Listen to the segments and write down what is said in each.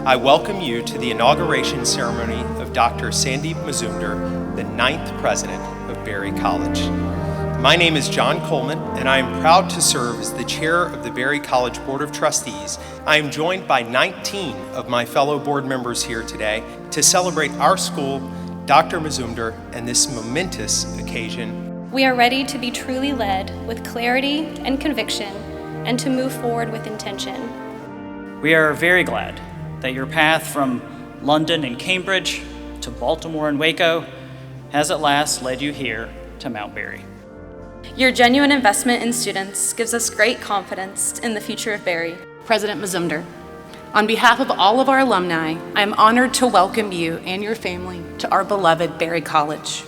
I welcome you to the inauguration ceremony of Dr. Sandeep Mazumder, the 9th president of Berry College. My name is John Coleman, and I am proud to serve as the chair of the Berry College Board of Trustees. I am joined by 19 of my fellow board members here today to celebrate our school, Dr. Mazumder, and this momentous occasion. We are ready to be truly led with clarity and conviction and to move forward with intention. We are very glad that your path from London and Cambridge to Baltimore and Waco has at last led you here to Mount Berry. Your genuine investment in students gives us great confidence in the future of Berry. President Mazumder, on behalf of all of our alumni, I am honored to welcome you and your family to our beloved Berry College.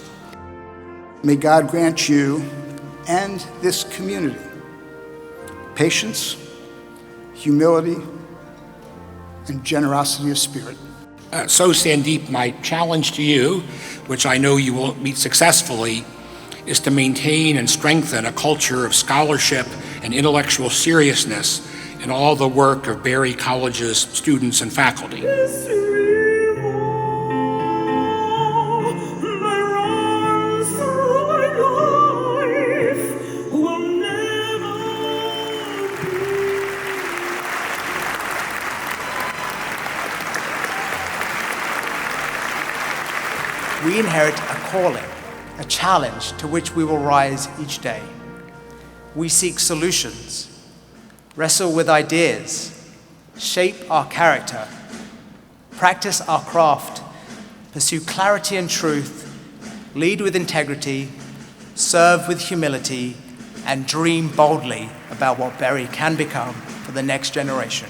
May God grant you and this community patience, humility, and generosity of spirit. So Sandeep, my challenge to you, which I know you will meet successfully, is to maintain and strengthen a culture of scholarship and intellectual seriousness in all the work of Berry College's students and faculty. We inherit a calling, a challenge to which we will rise each day. We seek solutions, wrestle with ideas, shape our character, practice our craft, pursue clarity and truth, lead with integrity, serve with humility, and dream boldly about what Berry can become for the next generation.